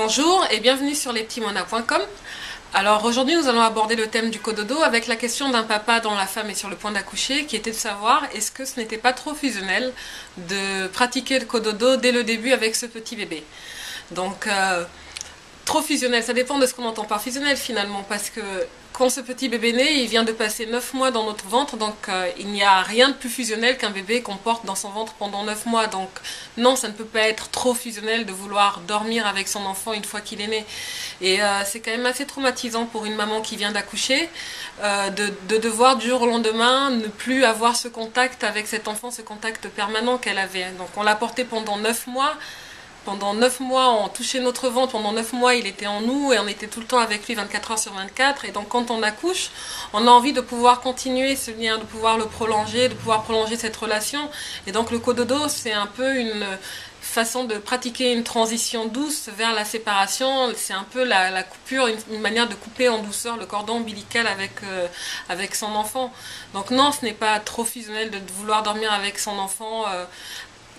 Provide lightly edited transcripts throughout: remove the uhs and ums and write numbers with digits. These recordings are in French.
Bonjour et bienvenue sur lespetitsmonas.com. Alors aujourd'hui nous allons aborder le thème du cododo avec la question d'un papa dont la femme est sur le point d'accoucher, qui était de savoir est-ce que ce n'était pas trop fusionnel de pratiquer le cododo dès le début avec ce petit bébé. Donc trop fusionnel, ça dépend de ce qu'on entend par fusionnel finalement, parce que quand ce petit bébé naît, il vient de passer 9 mois dans notre ventre, donc il n'y a rien de plus fusionnel qu'un bébé qu'on porte dans son ventre pendant 9 mois. Donc non, ça ne peut pas être trop fusionnel de vouloir dormir avec son enfant une fois qu'il est né. Et c'est quand même assez traumatisant pour une maman qui vient d'accoucher, de devoir du jour au lendemain ne plus avoir ce contact avec cet enfant, ce contact permanent qu'elle avait. Donc on l'a porté pendant 9 mois. Pendant 9 mois, on touchait notre ventre, pendant 9 mois, il était en nous et on était tout le temps avec lui 24 heures sur 24. Et donc quand on accouche, on a envie de pouvoir continuer ce lien, de pouvoir le prolonger, de pouvoir prolonger cette relation. Et donc le cododo, c'est un peu une façon de pratiquer une transition douce vers la séparation. C'est un peu la coupure, une manière de couper en douceur le cordon ombilical avec son enfant. Donc non, ce n'est pas trop fusionnel de vouloir dormir avec son enfant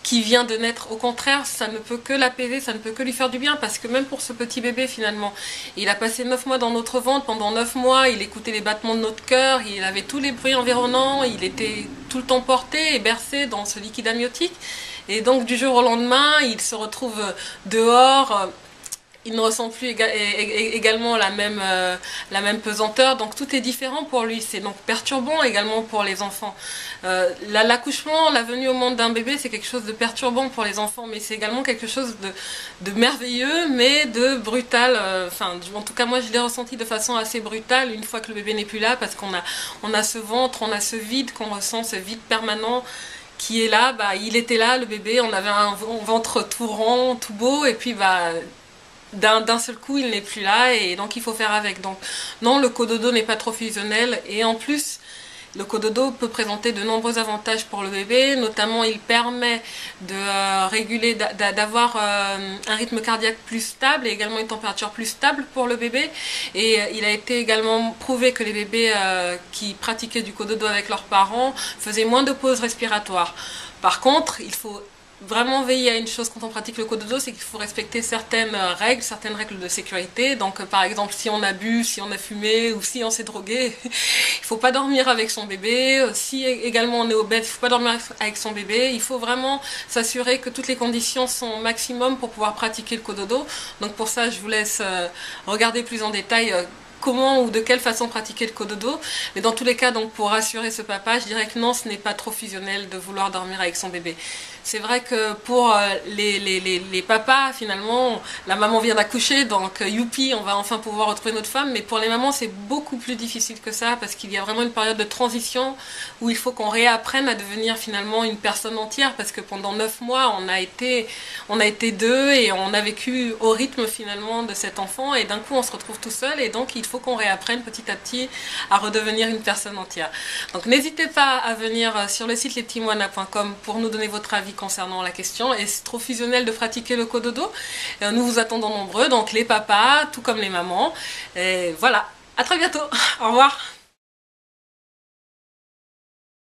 qui vient de naître. Au contraire, ça ne peut que l'apaiser, ça ne peut que lui faire du bien, parce que même pour ce petit bébé finalement, il a passé 9 mois dans notre ventre, pendant 9 mois il écoutait les battements de notre cœur, il avait tous les bruits environnants, il était tout le temps porté et bercé dans ce liquide amniotique, et donc du jour au lendemain il se retrouve dehors. Il ne ressent plus également la même pesanteur, donc tout est différent pour lui. C'est donc perturbant également pour les enfants. L'accouchement, la venue au monde d'un bébé, c'est quelque chose de perturbant pour les enfants, mais c'est également quelque chose de merveilleux, mais de brutal. Enfin, en tout cas, moi, je l'ai ressenti de façon assez brutale une fois que le bébé n'est plus là, parce qu'on a ce ventre, on a ce vide qu'on ressent, ce vide permanent qui est là. Bah, il était là, le bébé, on avait un ventre tout rond, tout beau, et puis d'un seul coup il n'est plus là, et donc il faut faire avec. Donc non, le cododo n'est pas trop fusionnel, et en plus le cododo peut présenter de nombreux avantages pour le bébé, notamment il permet de réguler, d'avoir un rythme cardiaque plus stable et également une température plus stable pour le bébé. Et il a été également prouvé que les bébés qui pratiquaient du cododo avec leurs parents faisaient moins de pauses respiratoires. Par contre, il faut vraiment veiller à une chose quand on pratique le cododo, c'est qu'il faut respecter certaines règles de sécurité. Donc par exemple, si on a bu, si on a fumé ou si on s'est drogué, il ne faut pas dormir avec son bébé. Si également on est obèse, il ne faut pas dormir avec son bébé. Il faut vraiment s'assurer que toutes les conditions sont au maximum pour pouvoir pratiquer le cododo. Donc pour ça, je vous laisse regarder plus en détail comment ou de quelle façon pratiquer le cododo. Mais dans tous les cas, donc pour rassurer ce papa, je dirais que non, ce n'est pas trop fusionnel de vouloir dormir avec son bébé. C'est vrai que pour les papas, finalement, la maman vient d'accoucher, donc youpi, on va enfin pouvoir retrouver notre femme. Mais pour les mamans, c'est beaucoup plus difficile que ça, parce qu'il y a vraiment une période de transition où il faut qu'on réapprenne à devenir finalement une personne entière, parce que pendant 9 mois, on a été deux et on a vécu au rythme finalement de cet enfant, et d'un coup on se retrouve tout seul, et donc il faut qu'on réapprenne petit à petit à redevenir une personne entière. Donc n'hésitez pas à venir sur le site lespetitsmonas.com pour nous donner votre avis concernant la question. Est-ce trop fusionnel de pratiquer le cododo? Nous vous attendons nombreux, donc les papas tout comme les mamans. Et voilà, à très bientôt, au revoir.